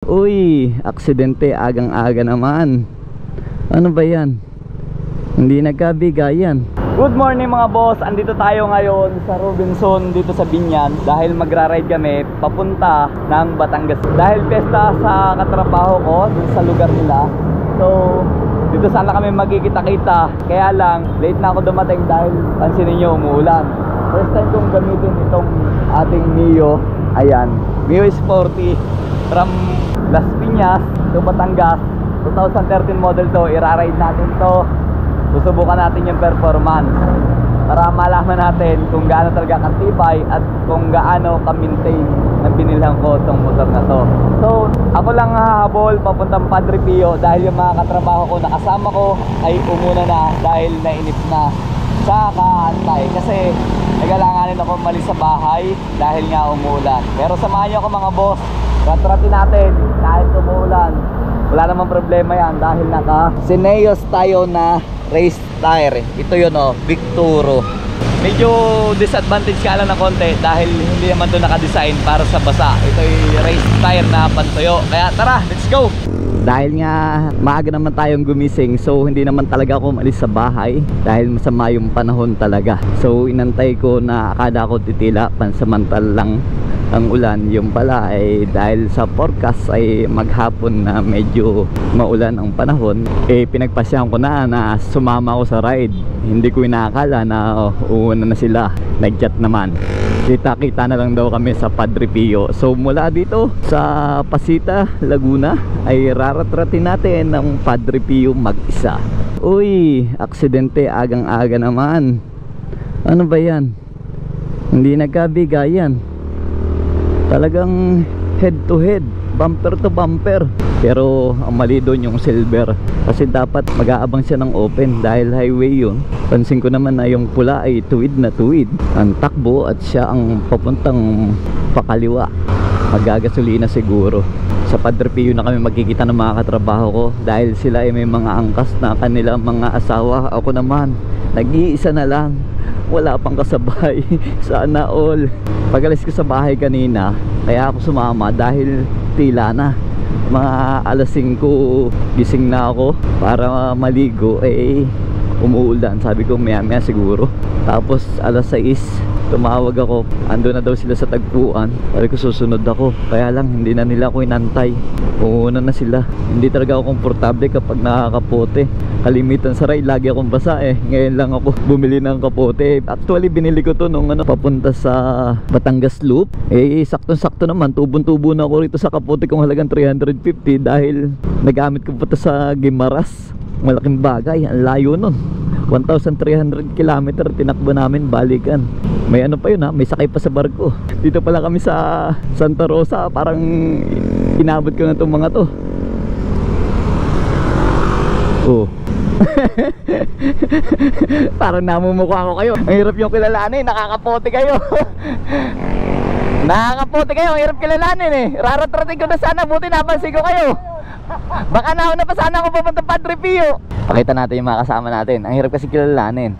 Uy, aksidente agang-aga naman. Ano ba yan? Hindi nagkabigayan. Good morning mga boss. Andito tayo ngayon sa Robinson dito sa Binyan dahil magra-ride kami papunta ng Batangas. Dahil pesta sa katrabaho ko dun sa lugar nila. So, dito sana kami magkikita-kita. Kaya lang, late na ako dumating dahil pansinin nyo umuulan. First time kong gamitin itong ating Mio. Ayan, Mio Sporty from Las Piñas to Batangas. 2013 model to. Ira-ride natin to. Susubukan natin yung performance para malaman natin kung gaano talaga katibay at kung gaano ka-maintain ng binilhan ko itong motor na to. So, ako lang hahabol papuntang Padre Pio dahil yung mga katrabaho ko na kasama ko ay umuna na dahil nainip na sa kaantay. Kasi nagalanganin ako malis sa bahay dahil nga umuulan. Pero samahan nyo ako mga boss. Ratratin natin kahit umuulan. Wala namang problema yan dahil naka Syneos tayo na race tire. Ito yun Victuro. Medyo disadvantage ka lang na konti dahil hindi naman ito nakadesign para sa basa. Ito yung race tire na pantuyo. Kaya tara, let's go! Dahil nga maaga naman tayong gumising, so hindi naman talaga ako umalis sa bahay dahil masama yung panahon talaga. So inantay ko na akala ko titila, pansamantal lang ang ulan. Yung pala ay dahil sa forecast ay maghapon na medyo maulan ang panahon. Pinagpasyahan ko na sumama ako sa ride. Hindi ko inaakala na uuna na sila. Nag-chat naman. Kita-kita na lang daw kami sa Padre Pio. So mula dito sa Pasita, Laguna ay raratratin natin ang Padre Pio mag-isa. Uy, aksidente agang-aga naman. Ano ba yan? Hindi nagkabigayan. Talagang head to head, bumper to bumper. Pero ang mali doon yung silver, kasi dapat mag-aabang siya ng open dahil highway yun. Pansin ko naman na yung pula ay tuwid na tuwid ang takbo at siya ang papuntang pakaliwa. Magagasolina siguro. Sa Padre Pio na kami magkikita ng mga katrabaho ko dahil sila ay may mga angkas na kanilang mga asawa. Ako naman, nag-iisa na lang, wala pang kasabay. Sana all. Pag-alis ko sa bahay kanina, kaya ako sumama dahil tila na. Mga alas 5 gising na ako para maligo, umuulan. Sabi ko maya maya siguro. Tapos alas 6 tumawag ako, ando na daw sila sa tagpuan. Sabi ko susunod ako, kaya lang hindi na nila ako inantay. Uuna na sila. Hindi talaga ako komportable kapag nakakapote. Kalimitan sa ride, lagi akong basa Ngayon lang ako bumili ng kapote. Actually binili ko to nung papunta sa Batangas Loop. Saktong-sakto naman, tubon-tubo na ako rito sa kapote kong halagang 350 dahil nagamit ko pa to sa Gimaras. Malaking bagay, ang layo nun. 1,300 km tinakbo namin balikan. May ano pa yun may sakay pa sa barko. Dito pala kami sa Santa Rosa. Parang inabot ko na itong mga to. Parang namumukha ko kayo. Ang hirap yung kilalanin, nakakapote kayo. Nakakapote kayo, ang hirap kilalanin Raratrating ko na sana, buti napansin ko kayo. Baka nauna pa sana ako papunta Padre Pio. Pakita natin yung mga kasama natin. Ang hirap kasi kilalanin.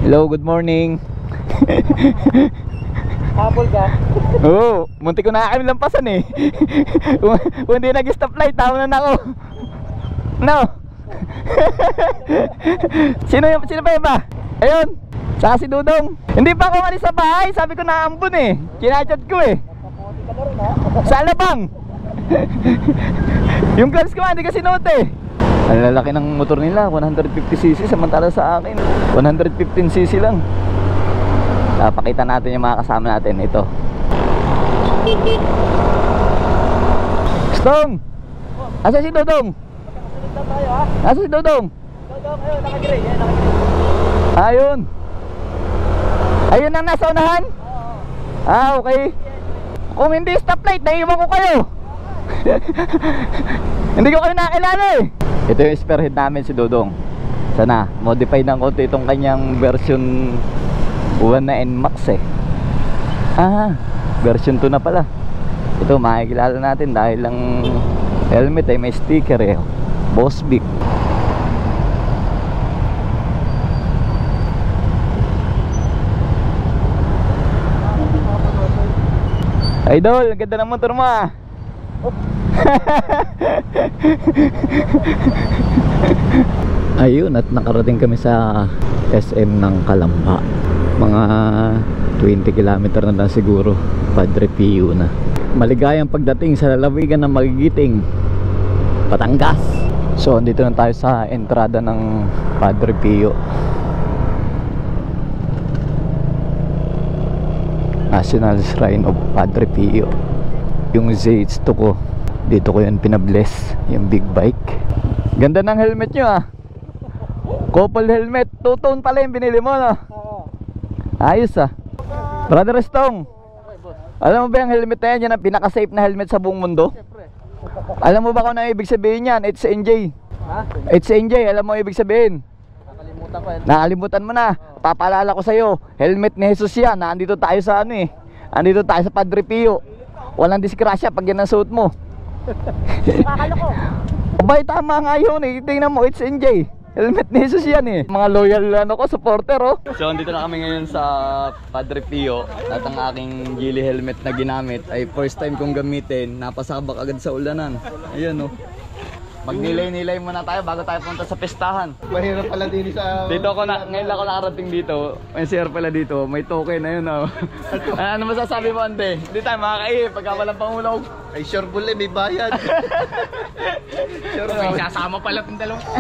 Hello, good morning. Habol ka? Oo, muntik ko na kami lampasan Kung hindi nag-stoplight, tao na ako. No. Sino ba yun ba? Ayun, saka si Dudong. Hindi pa ako malis sa bahay, sabi ko naambon kinachat ko Sa Alabang. Yung gloves ko hindi kasi sinuot Ang lalaki ng motor nila, 150cc, samantala sa akin 115cc lang. Pakita natin yung mga kasama natin. Ito Stong! Asa si Dudong? Asa si Dudong? Ayun. Ayun ang nasa unahan? Okay. Kung hindi stoplight, naiiwan ko kayo. Hindi ko kayo nakilala Ito yung spearhead namin si Dudong. Sana, modified ng konti itong kanyang version 1 na NMAX version 2 na pala. Ito makikilala natin dahil ang helmet ay may sticker Boss Vic. Idol, ang ganda ng motor mo ah. Ayun, at nakarating kami sa SM ng Calamba. Mga 20 kilometer na lang siguro. Padre Pio na. Maligayang pagdating sa lalawigan ng Magigiting, Batangas. So andito na tayo sa entrada ng Padre Pio. National Shrine of Padre Pio. Yung Z2 ko, dito ko yun pinabless, yung big bike. Ganda ng helmet nyo ah. Couple helmet, 2-tone pala yung binili mo no? Ayos ah. Brother Stong, alam mo ba yung helmet na yan? Yan ang pinaka-safe na helmet sa buong mundo. Alam mo ba kung ano ibig sabihin yan? HNJ. HNJ, alam mo ibig sabihin? Nakalimutan ko yan. Nakalimutan mo na. Papaalala ko sa'yo, helmet ni Jesus yan. Nandito tayo sa ano eh. Andito tayo sa Padre Pio. Walang disgrasya pag yan ang suot mo. Kakalo ko. Abay, tama nga yun eh. Tingnan mo, HNJ. Helmet ni Jesus yan eh. Mga loyal ano ko, supporter oh. So andito na kami ngayon sa Padre Pio. At ang aking Geely helmet na ginamit ay first time kong gamitin. Napasabak agad sa ulanan. Ayun oh. Magnilay-nilay muna tayo bago tayo punta sa pestahan. Mahirap pala din sa... Dito ako na, ngayon lang ako nakarating dito. May sir pala dito, may token, ayun oh. Ano masasabi mo ante? Hindi tayo makakain pagka walang pangulog. Ay sure bull may bayad. Sure may sasama pala itong dalawang.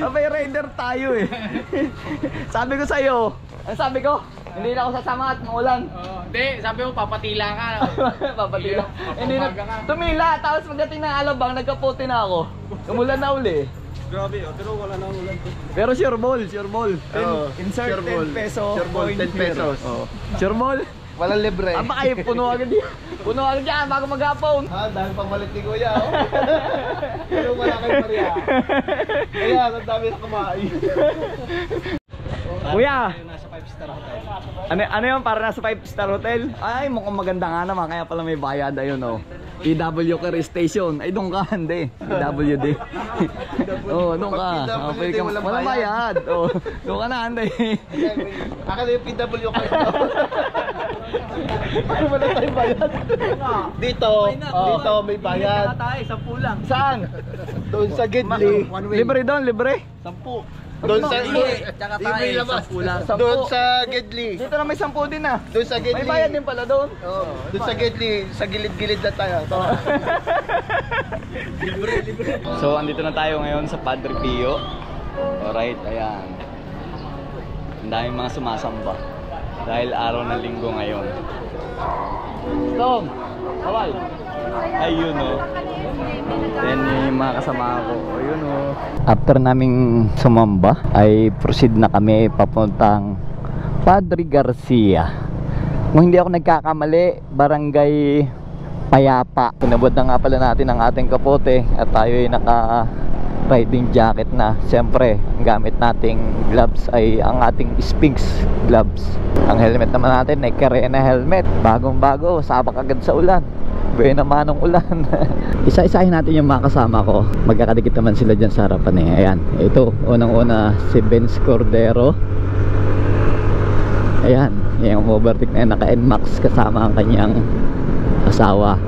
Abay rider tayo eh. Sabi ko sa'yo, ano sabi ko? Hindi na ako sasama at maulan. Hindi, sabi mo papatila ka. Papatila. Hindi na, tumila, tapos pagdating ng Alabang, nagkaputi na ako. Umulan na uli. Grabe, pero wala nang ulan. Pero sure ball, sure ball. Insert sure ball. 10 peso. Sure ball, 10 pesos. Sure ball. Walang libre. Aba kayo, puno agad yan. Puno agad yan, bago maghapon. Ha, dahil pamalit ni Kuya, oh. Pero wala kayo Maria. Kaya, ang dami na kumain. Kuya, Nasa 5-star hotel. ano yun, para nasa 5-star hotel? Ay, mukhang maganda nga naman, kaya pala may bayad, ayun oh. PW Care Station, ay doon ka, hindi. PWD. Oo, doon ka. Pag PWD, walang Walang bayad. Oo, doon ka na, hindi. Akala yung PW ka. Wala tayong bayad. Dito may bayad. Saan? Doon sa Gidley. Libre doon, libre. 10. Doon sa libre labas. Doon sa Gidley. Dito na may 10 din ah. Doon sa Gidley. May bayad din pala doon. Oo. Doon sa Gidley, sa gilid-gilid na tayo. Libre. So, andito na tayo ngayon sa Padre Pio. Alright, ayan. Ang daming mga sumasamba. Dahil araw ng linggo ngayon. Tom! Kawal! Ayun o. Then yung mga kasama ko. Ayun o. After naming sumamba, ay proceed na kami papuntang Padre Garcia. Kung hindi ako nagkakamali, Barangay Payapa. Pinabot na nga pala natin ang ating kapote at tayo ay naka riding jacket na. Siyempre, ang gamit nating gloves ay ang ating Sphinx gloves. Ang helmet naman natin ay Carena helmet. Bagong bago, sabak agad sa ulan. Buhay naman ng ulan. Isa-isahin natin yung mga kasama ko. Magkakadikit naman sila dyan sa harapan eh. Ayan, ito, unang-una si Benz Cordero. Ayan, yung overtake na yun, naka-NMAX kasama ang kanyang asawa.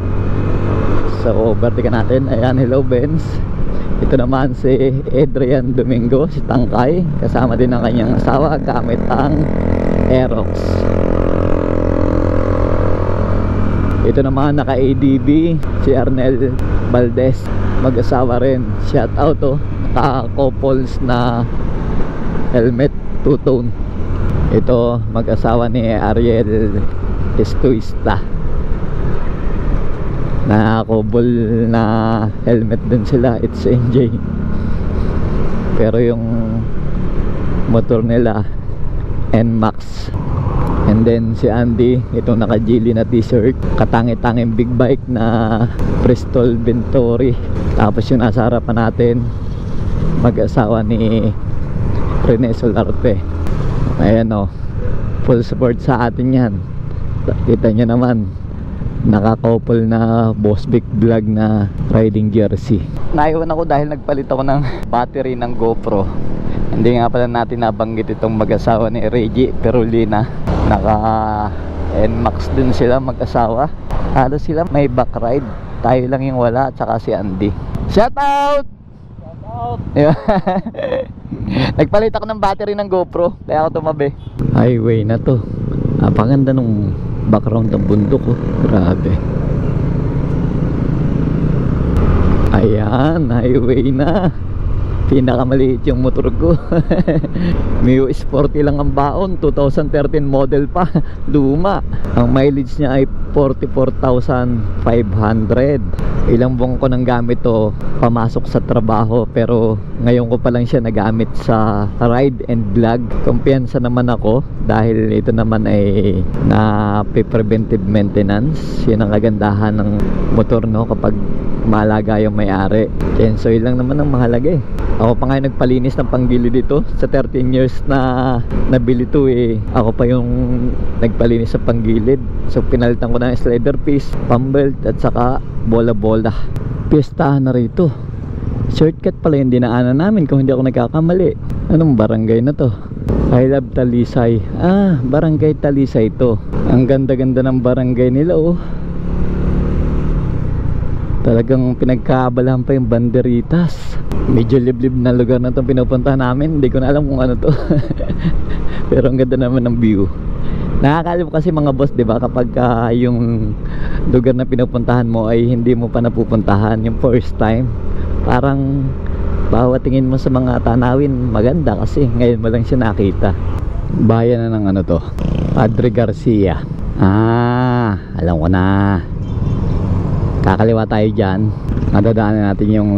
So, overtake natin. Ayan, hello Benz. Ito naman si Adrian Domingo, si Tangkay. Kasama din ang kanyang asawa gamit ang Aerox. Ito naman naka-ADB si Arnel Valdez, mag-asawa rin. Shout out to, naka-couples na helmet, two-tone. Ito mag-asawa ni Ariel Estuista, naka-couple na helmet din sila. It's NJ, pero yung motor nila NMAX. And then si Andy, itong naka-Geely na t-shirt, katangi-tanging big bike na Bristol Venturi. Tapos yung nasa harapan natin, mag-asawa ni Rene Solarte. Ayan o, full support sa atin yan. Kita nyo naman, naka-couple na Boss Vic Vlog na riding jersey. Naiwan ako dahil nagpalit ako ng battery ng GoPro. Hindi nga pala natin nabanggit itong mag-asawa ni Reggie Perulina. Naka NMAX din sila mag-asawa. Halos sila may back ride. Tayo lang yung wala, tsaka si Andy. Shout out! Shout out! Nagpalit ako ng battery ng GoPro, kaya ako tumabi. Highway na to. Napakaganda nung background ng bundok oh. Grabe. Ayan, highway na. Pinakamaliit yung motor ko. Mio Sporty lang ang baon, 2013 model pa. Luma. Ang mileage niya ay 44,500. Ilang buwan ko nang gamit to pamasok sa trabaho, pero ngayon ko pa lang siya nagamit sa ride and vlog. Kumpiyansa naman ako dahil ito naman ay na preventive maintenance. Yun ang kagandahan ng motor, no, kapag malaga yung may-ari. Chensoy lang naman ang mahalaga eh. Ako pa nga nagpalinis ng panggilid dito. Sa 13 years na nabili to eh, ako pa yung nagpalinis sa panggilid. So pinalitan ko na yung slider piece, pambelt at saka bola-bola. Piestahan na rito. Shortcut pala yung dinaanan namin kung hindi ako nagkakamali. Anong barangay na to? I love Talisay. Ah, barangay Talisay to. Ang ganda-ganda ng barangay nila oh. Talagang pinagkaabalahan pa yung banderitas. Medyo liblib na lugar na itong pinupuntahan namin. Hindi ko na alam kung ano to. Pero ang ganda naman ng view. Nakakalip kasi mga boss, diba, kapag yung lugar na pinupuntahan mo ay hindi mo pa napupuntahan yung first time. Parang bawat tingin mo sa mga tanawin maganda kasi ngayon mo lang siya nakita. Bayan na ng ano to, Padre Garcia. Ah, alam ko na. Kakaliwa tayo dyan. Madadaanan natin yung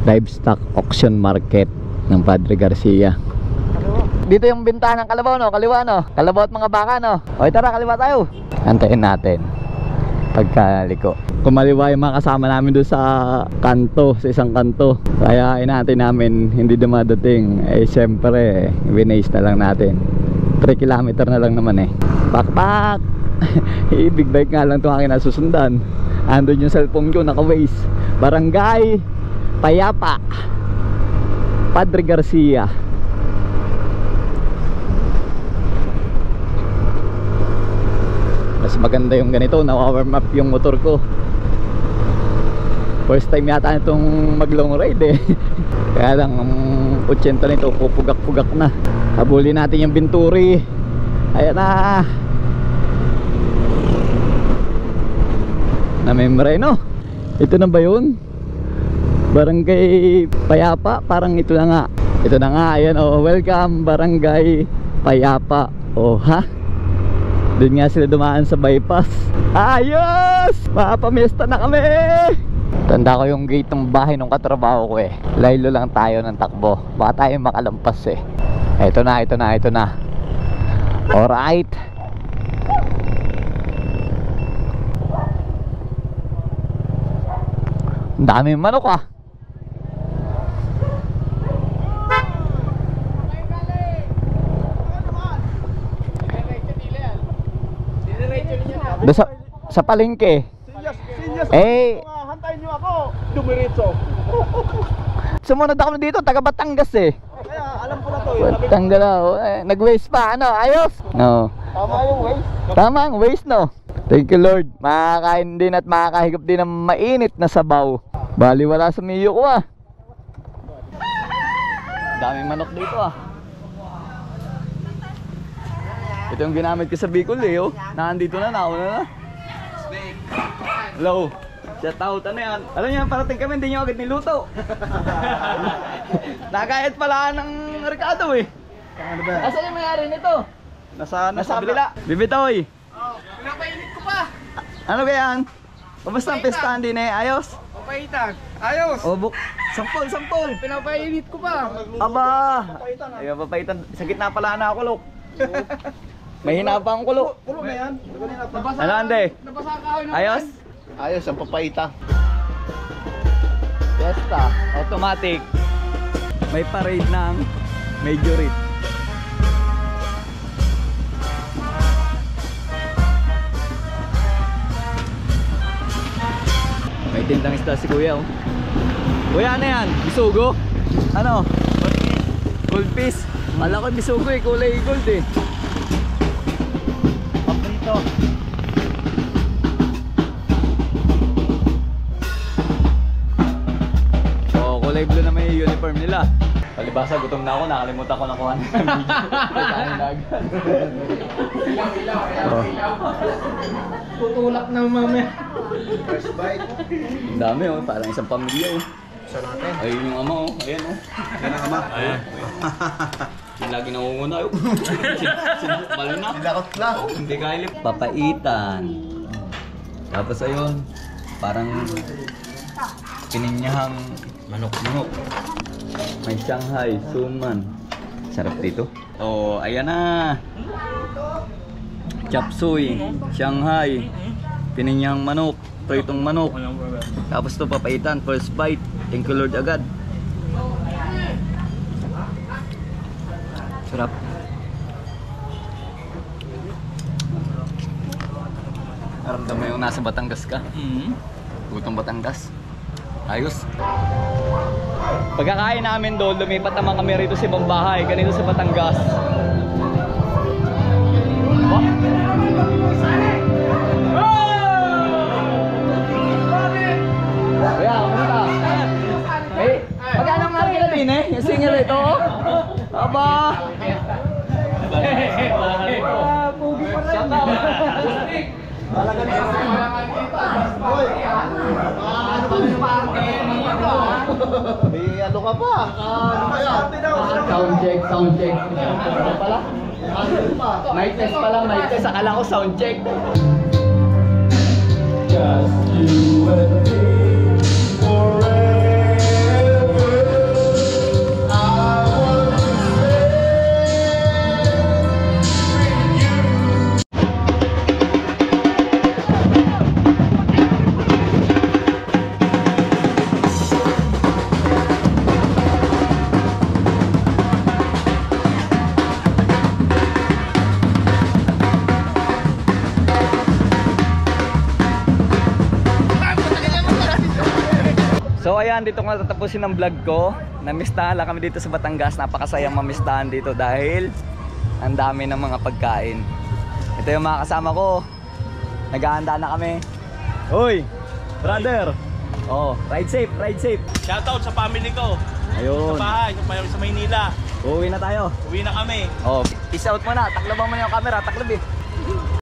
livestock auction market ng Padre Garcia. Dito yung bintahan ng kalabaw, no? Kaliwa, no? Kalabaw at mga baka, no? O tara, kaliwa tayo. Antayin natin pagkaliko. Kumaliwa yung mga kasama namin doon sa kanto, sa isang kanto. Kaya inaantay namin, hindi dumadating. Eh syempre, winace na lang natin. 3 kilometer na lang naman eh. Pakpak! Big bike nga lang ito aking nasusundan. Andun yung cellphone ko, naka-waze. Barangay Payapa, Padre Garcia. Mas maganda yung ganito, nawa-warm up yung motor ko. First time yata itong mag-long ride eh. Kaya lang, 80 nito, pupugak-pugak na. Habulin natin yung Venturi. Ayan na. Namemray, no? Ito na ba yun? Barangay Payapa, parang ito na nga. Ito na nga, ayan oh, welcome Barangay Payapa. Oh, ha? Doon nga sila dumaan sa bypass. Ayos! Mapamiesta na kami! Tanda ko yung gate ng bahay ng katrabaho ko eh. Laylo lang tayo ng takbo. Baka tayo makalampas eh. Ito na, ito na, ito na. Alright. Ang daming manok ah. Doon sa palengke. Eh, hantayin nyo ako, dumiritso. Sumunod ako dito, taga Batangas eh. Kaya alam ko na to. Batangas na, nag-waste pa, ano, ayos? No. Tama yung waste. Tama ang waste, no? Thank you Lord. Makakain din at makakahigop din ng mainit na sabaw. Bali wala sa miyo ko ah. Daming manok dito ah. Ito yung ginamit ko sa Bicol eh oh. Nandito na, nauna na. Hello. Shout out, ano yan? Alam niyo, parating kami, hindi nyo agad niluto. Nagayat pala ng Ricardo eh. Ano ba? Asan yung mayari nito? Nasa kabila. Bibitoy. Pinapainit ko pa. Ano ba yan? Kamusta ang pistahan din eh? Ayos? Papaitan. Ayos. O sampol. Pinapainit ko pa. Aba. Ayun, papaitan. Sa gitna pala na ako, Lok. Mahina pa ang kulo. Pulo na yan. Nabasa, Ano, Ande? Nabasa ang kahoy ng Ayos? Ayos, ang papaita. Fiesta. Automatic. May parade ng majority. May tindang isda si Kuya oh. Kuya, ano yan? Bisugo? Ano? Gold piece? Kala ko bisugo eh, kulay gold eh. Paprito. confirm nila. Palibasa, gutom na ako, nakalimutan ko na kuha ng video. Kain na agad. Oh. Tutulak na mamaya. First bite. Ang dami oh, parang isang pamilya oh. Sa natin. Ayun yung ama oh, ayan oh. Yan ang ama. Ayan. Yung lagi nangunguna oh. Sinukmal na. Nilakot na. Hindi kailip. Papaitan. Tapos ayun, parang pininyahang manok. May Shanghai, suman. Sarap dito. Oh, ayan na. Chop suey, Shanghai, pininyahang manok, pritong manok. Tapos to papaitan, first bite. Thank you Lord agad. Sarap. Naramdam mo yung nasa Batangas ka? Gutong Batangas. Ayos. Pagkakain namin doon, lumipat naman kami rito sa ibang bahay, ganito sa Batangas. Oh. Kuya, kamusta? Eh, magkano ang market natin eh? Yung single ito oh. Aba! Pugi pa rin. Talaga na kasi. Hoy! Ano ba yung party? Eh, ano ka pa? Ano ba yan? Sound check. Ano pala? Mic test pala, mic test. Akala ko sound check. Just you and me forever. I want to stay with you. So ayan, dito ko natatapusin ang vlog ko. Namistahan lang kami dito sa Batangas. Napakasayang mamistahan dito dahil ang dami ng mga pagkain. Ito yung mga kasama ko. Naghahanda na kami. Uy, brother. Oh, ride safe. Shoutout sa family ko. Ayun. Sa bahay, sa Maynila. Uwi na tayo. Uwi na kami. Oh, peace out muna. Takloban mo na yung camera. Taklob eh.